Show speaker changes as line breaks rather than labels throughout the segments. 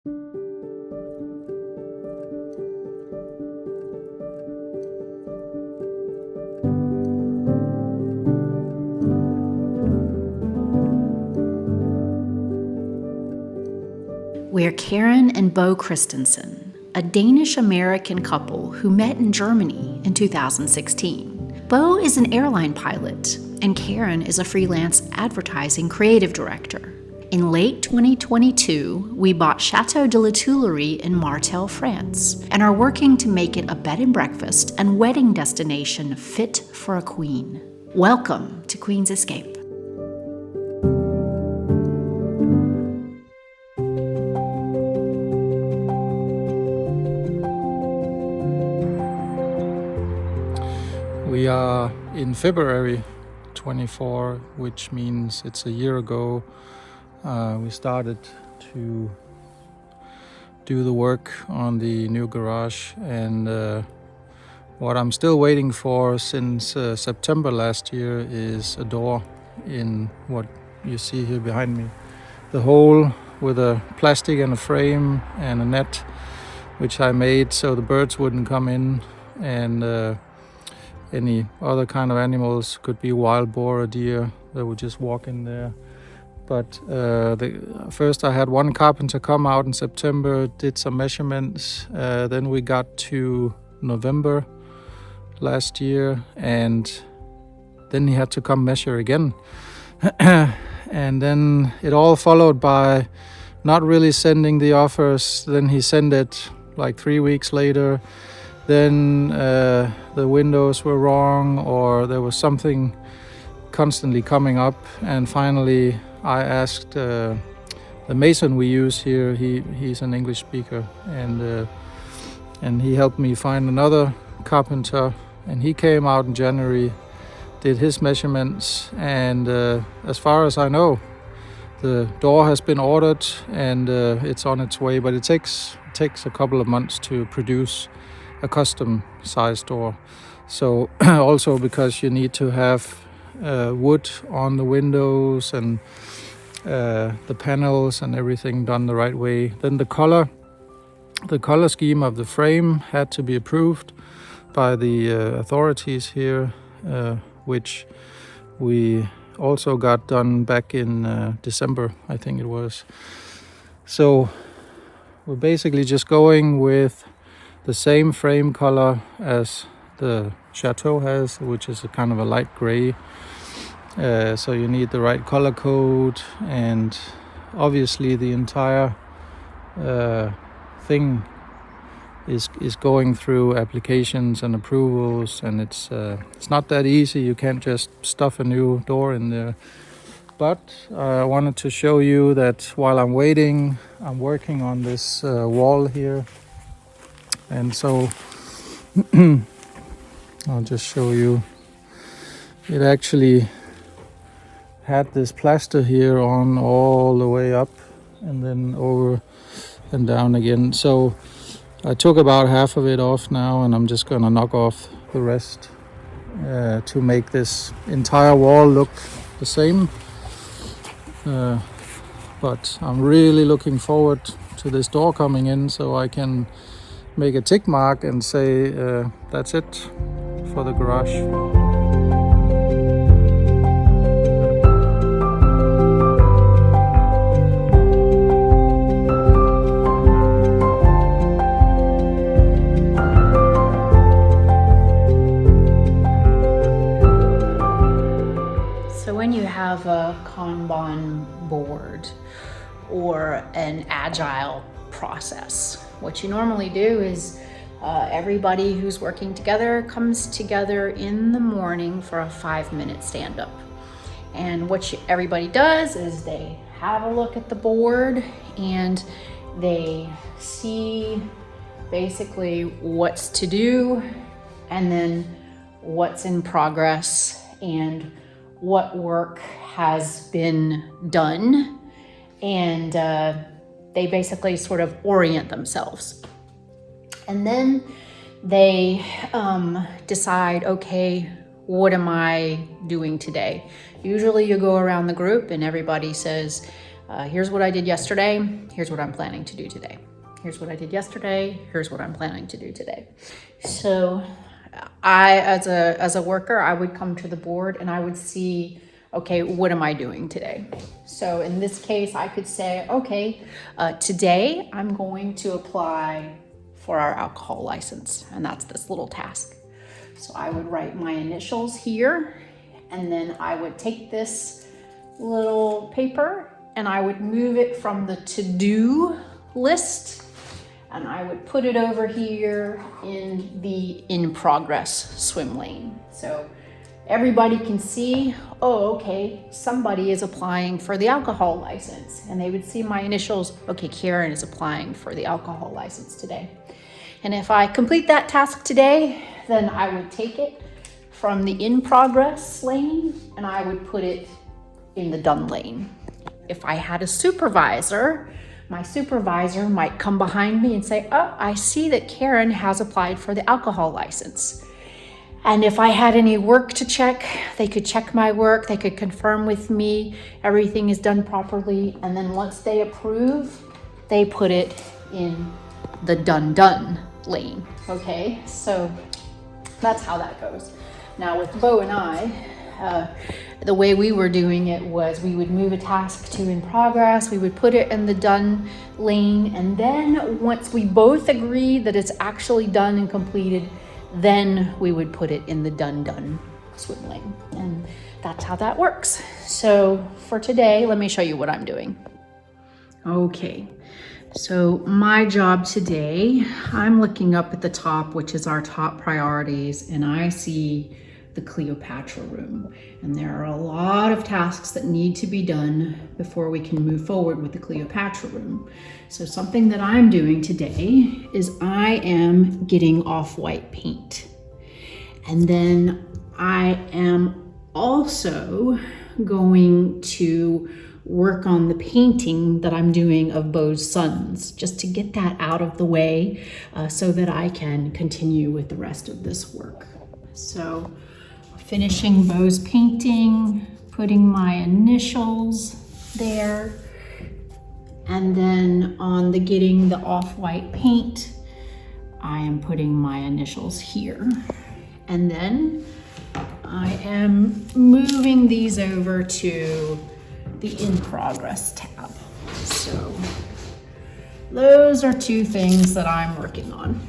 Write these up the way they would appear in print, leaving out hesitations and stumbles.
We're Karen and Bo Christensen, a Danish-American couple who met in Germany in 2016. Bo is an airline pilot, and Karen is a freelance advertising creative director. In late 2022, we bought Château de La Tuilerie in Martel, France, and are working to make it a bed and breakfast and wedding destination fit for a queen. Welcome to Queen's Escape.
We are in February 24, which means it's a year ago. We started to do the work on the new garage, and what I'm still waiting for since September last year is a door in what you see here behind me. The hole with a plastic and a frame and a net, which I made so the birds wouldn't come in, and any other kind of animals, could be wild boar or deer, that would just walk in there. But first I had one carpenter come out in September, did some measurements. Then we got to November last year, and then he had to come measure again. And then it all followed by not really sending the offers. Then he sent it like 3 weeks later. Then the windows were wrong, or there was something constantly coming up. And finally I asked the mason we use here, he's an English speaker, and he helped me find another carpenter, and he came out in January, did his measurements, and as far as I know, the door has been ordered and it's on its way, but it takes a couple of months to produce a custom size door. So also because you need to have wood on the windows and the panels and everything done the right way. Then the color scheme of the frame had to be approved by the authorities here, which we also got done back in December, I think it was. So we're basically just going with the same frame color as the Chateau has, which is a kind of a light gray. So you need the right color code, and obviously the entire thing is going through applications and approvals, and it's not that easy. You can't just stuff a new door in there. But I wanted to show you that while I'm waiting, I'm working on this wall here. And so I'll just show you. It actually had this plaster here on all the way up and then over and down again. So I took about half of it off now, and I'm just gonna knock off the rest to make this entire wall look the same. But I'm really looking forward to this door coming in, so I can make a tick mark and say that's it for the garage.
So when you have a Kanban board or an agile process, what you normally do is everybody who's working together comes together in the morning for a 5-minute stand-up. And what everybody does is they have a look at the board and they see basically what's to do, and then what's in progress, and what work has been done, and they basically sort of orient themselves. And then they decide, okay, what am I doing today? Usually you go around the group and everybody says, Here's what I did yesterday. Here's what I'm planning to do today. Here's what I did yesterday. Here's what I'm planning to do today. So I, as a worker, I would come to the board and I would see, okay, what am I doing today? So in this case, I could say, okay, today I'm going to apply for our alcohol license. And that's this little task. So I would write my initials here, and then I would take this little paper and I would move it from the to-do list and I would put it over here in the in progress swim lane. So everybody can see, oh, okay, somebody is applying for the alcohol license. And they would see my initials, okay, Karen is applying for the alcohol license today. And if I complete that task today, then I would take it from the in progress lane and I would put it in the done lane. If I had a supervisor, my supervisor might come behind me and say, oh, I see that Karen has applied for the alcohol license. And if I had any work to check, they could check my work, they could confirm with me everything is done properly. And then once they approve, they put it in the done lane. Okay, so that's how that goes. Now with Bo and I, the way we were doing it was we would move a task to in progress, we would put it in the done lane, and then once we both agree that it's actually done and completed, then we would put it in the done swim lane. And that's how that works. So for today, let me show you what I'm doing. Okay, so my job today, I'm looking up at the top, which is our top priorities, and I see the Cleopatra room. And there are a lot of tasks that need to be done before we can move forward with the Cleopatra room. So something that I'm doing today is I am getting off-white paint. And then I am also going to work on the painting that I'm doing of Bo's sons, just to get that out of the way so that I can continue with the rest of this work. So finishing Bo's painting, putting my initials there, and then on the getting the off-white paint, I am putting my initials here. And then I am moving these over to the in progress tab. So those are two things that I'm working on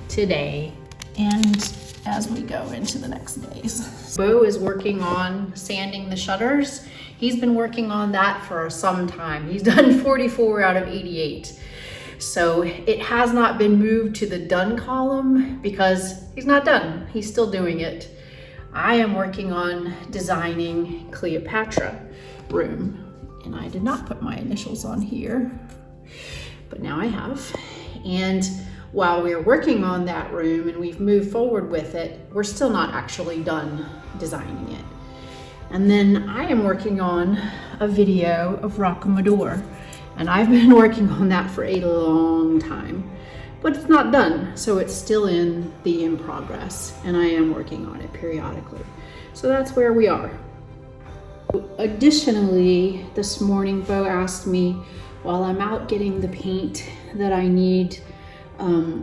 today and as we go into the next days. Bo is working on sanding the shutters. He's been working on that for some time. He's done 44 out of 88. So it has not been moved to the done column because he's not done. He's still doing it. I am working on designing Cleopatra room, and I did not put my initials on here, but now I have. And while we're working on that room and we've moved forward with it, we're still not actually done designing it. And then I am working on a video of Rocamadour, and I've been working on that for a long time, but it's not done. So it's still in the in progress, and I am working on it periodically. So that's where we are. Additionally, this morning, Bo asked me, while I'm out getting the paint that I need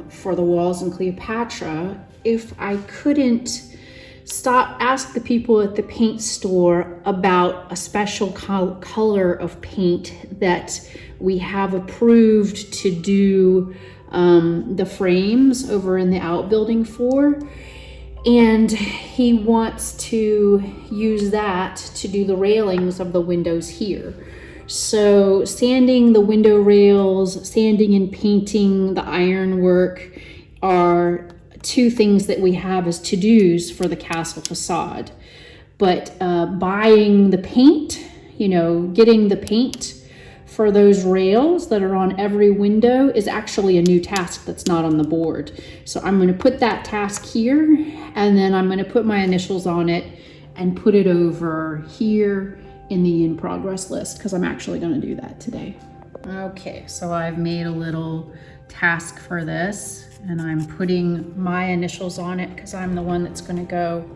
for the walls in Cleopatra, if I couldn't ask the people at the paint store about a special color of paint that we have approved to do the frames over in the outbuilding for. And he wants to use that to do the railings of the windows here. So sanding the window rails, sanding and painting the ironwork are two things that we have as to-dos for the castle facade. But buying the paint, getting the paint for those rails that are on every window is actually a new task that's not on the board. So I'm going to put that task here, and then I'm going to put my initials on it and put it over here in the in progress list, because I'm actually going to do that today. Okay, so I've made a little task for this, and I'm putting my initials on it because I'm the one that's going to go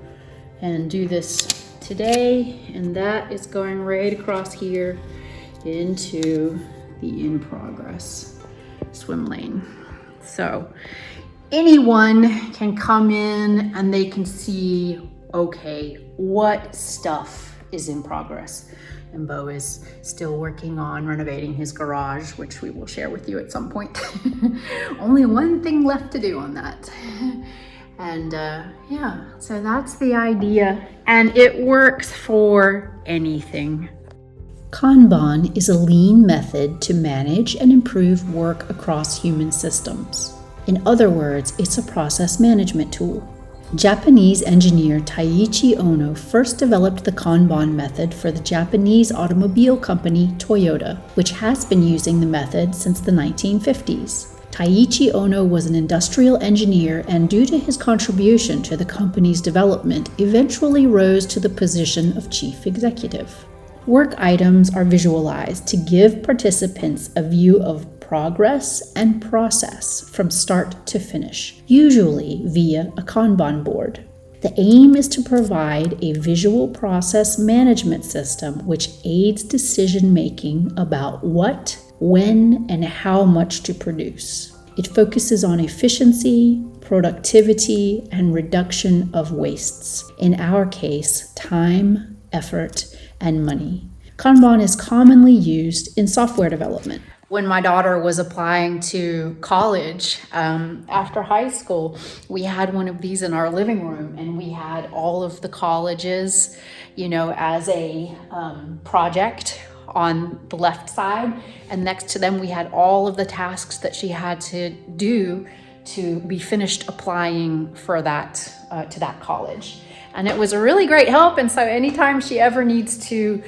and do this today, and that is going right across here into the in progress swim lane. So anyone can come in and they can see, okay, what stuff is in progress. And Bo is still working on renovating his garage, which we will share with you at some point. Only one thing left to do on that. And yeah, so that's the idea. And it works for anything. Kanban is a lean method to manage and improve work across human systems. In other words, it's a process management tool. Japanese engineer Taiichi Ohno first developed the Kanban method for the Japanese automobile company Toyota, which has been using the method since the 1950s. Taiichi Ohno was an industrial engineer and, due to his contribution to the company's development, eventually rose to the position of chief executive. Work items are visualized to give participants a view of progress and process from start to finish, usually via a Kanban board. The aim is to provide a visual process management system which aids decision-making about what, when, and how much to produce. It focuses on efficiency, productivity, and reduction of wastes. In our case, time, effort, and money. Kanban is commonly used in software development. When my daughter was applying to college after high school, we had one of these in our living room, and we had all of the colleges, as a project on the left side, and next to them we had all of the tasks that she had to do to be finished applying for that to that college. And it was a really great help. And so anytime she ever needs to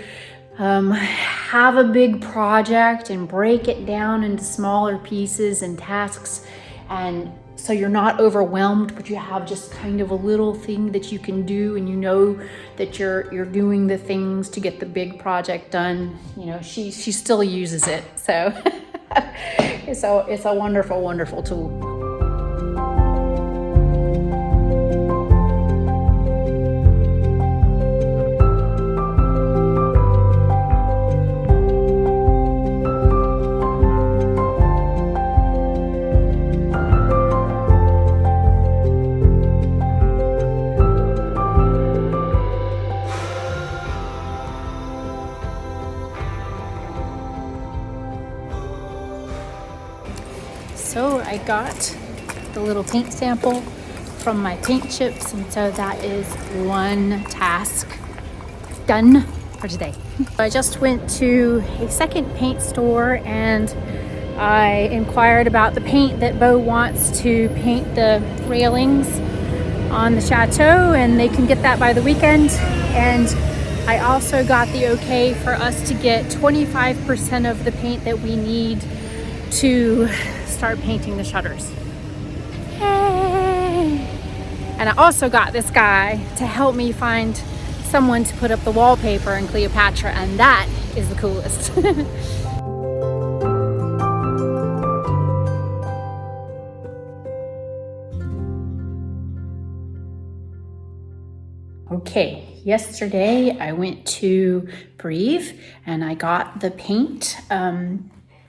have a big project and break it down into smaller pieces and tasks, and so you're not overwhelmed, but you have just kind of a little thing that you can do, and you know that you're doing the things to get the big project done. She still uses it. So it's a wonderful, wonderful tool. So I got the little paint sample from my paint chips, and so that is one task done for today. I just went to a second paint store and I inquired about the paint that Bo wants to paint the railings on the chateau, and they can get that by the weekend. And I also got the okay for us to get 25% of the paint that we need to start painting the shutters. Yay! And I also got this guy to help me find someone to put up the wallpaper in Cleopatra, and that is the coolest. Okay, yesterday I went to WWII and I got the paint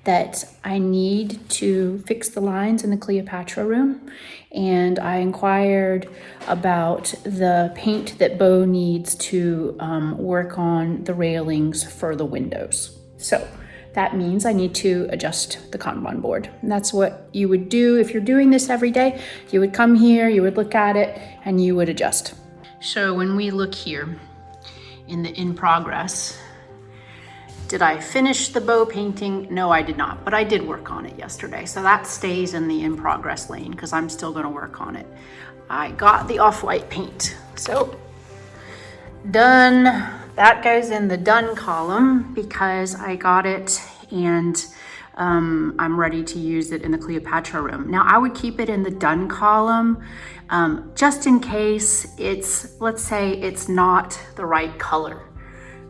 that I need to fix the lines in the Cleopatra room, and I inquired about the paint that Bo needs to work on the railings for the windows. So that means I need to adjust the Kanban board. And that's what you would do if you're doing this every day. You would come here, you would look at it, and you would adjust. So when we look here in the in progress, did I finish the bow painting? No, I did not, but I did work on it yesterday. So that stays in the in progress lane because I'm still gonna work on it. I got the off-white paint. So done, that goes in the done column because I got it and I'm ready to use it in the Cleopatra room. Now I would keep it in the done column just in case let's say it's not the right color.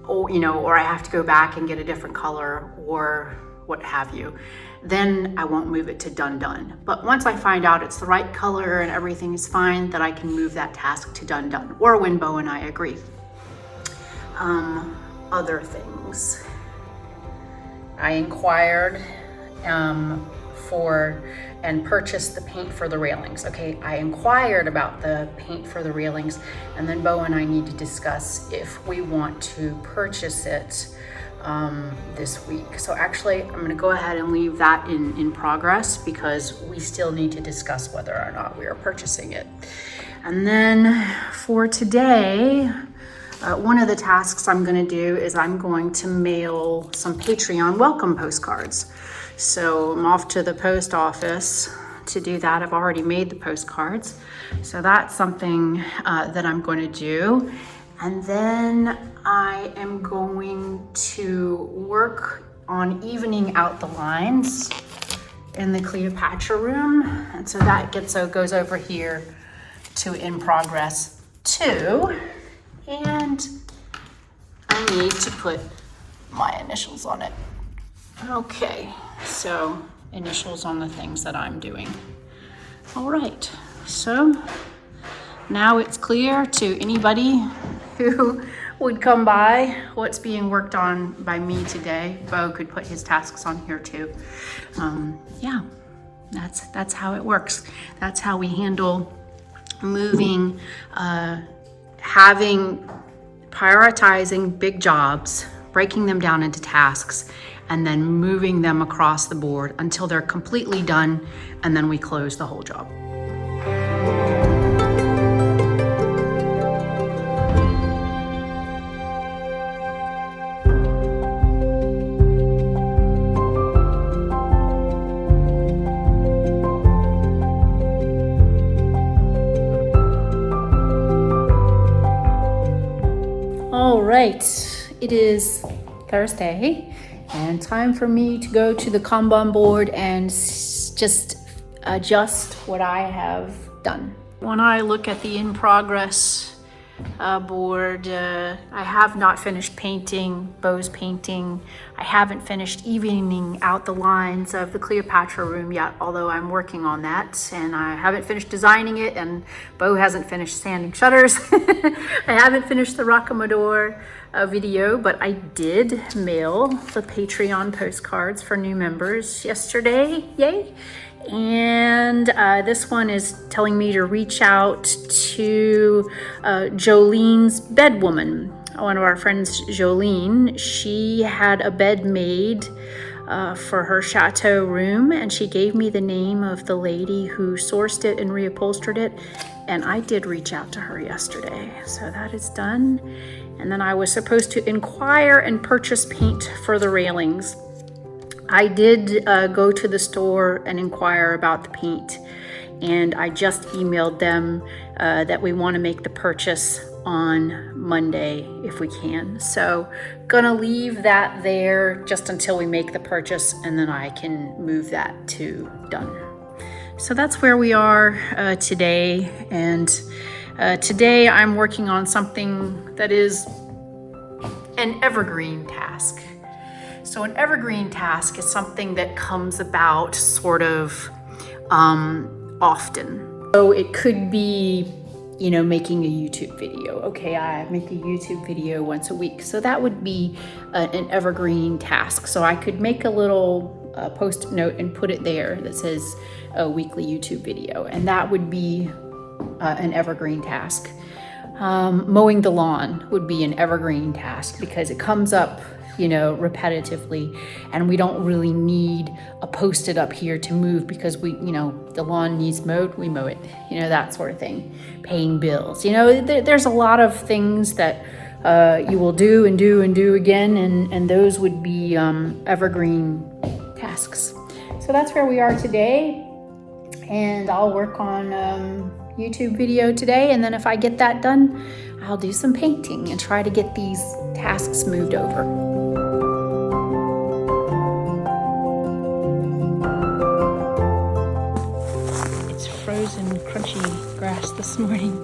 Or I have to go back and get a different color or what have you, then I won't move it to done. But once I find out it's the right color and everything is fine, then I can move that task to done, or when Bo and I agree. other things. I inquired for and purchased the paint for the railings. Okay, I inquired about the paint for the railings, and then Bo and I need to discuss if we want to purchase it this week. So actually, I'm gonna go ahead and leave that in progress because we still need to discuss whether or not we are purchasing it. And then for today, one of the tasks I'm gonna do is I'm going to mail some Patreon welcome postcards. So I'm off to the post office to do that. I've already made the postcards. So that's something that I'm going to do. And then I am going to work on evening out the lines in the Cleopatra room. And so that goes over here to in progress 2. And I need to put my initials on it. Okay, so initials on the things that I'm doing. All right, so now it's clear to anybody who would come by what's being worked on by me today. Bo could put his tasks on here too. Yeah, that's how it works. That's how we handle moving, prioritizing big jobs, breaking them down into tasks, and then moving them across the board until they're completely done, and then we close the whole job. All right, it is Thursday and time for me to go to the Kanban board and just adjust what I have done. When I look at the in progress board, I have not finished painting, Bo's painting. I haven't finished evening out the lines of the Cleopatra room yet, although I'm working on that, and I haven't finished designing it, and Bo hasn't finished sanding shutters. I haven't finished the Rockamador video, but I did mail the Patreon postcards for new members yesterday, yay! And this one is telling me to reach out to Jolene's bedwoman. One of our friends, Jolene, she had a bed made for her chateau room, and she gave me the name of the lady who sourced it and reupholstered it, and I did reach out to her yesterday, so that is done. And then I was supposed to inquire and purchase paint for the railings. I did go to the store and inquire about the paint, and I just emailed them that we want to make the purchase on Monday if we can. So gonna leave that there just until we make the purchase, and then I can move that to done. So that's where we are today, and today I'm working on something that is an evergreen task. So an evergreen task is something that comes about sort of often. So it could be, you know, making a YouTube video. Okay, I make a YouTube video once a week. So that would be an evergreen task. So I could make a little post-it note and put it there that says a weekly YouTube video. And that would be an evergreen task. Mowing the lawn would be an evergreen task because it comes up, you know, repetitively, and we don't really need a post-it up here to move because we, you know, the lawn needs mowed, we mow it, you know, that sort of thing. Paying bills, you know, there's a lot of things that you will do and do and do again, and those would be evergreen tasks. So that's where we are today, and I'll work on YouTube video today, and then if I get that done, I'll do some painting and try to get these tasks moved over. It's frozen, crunchy grass this morning.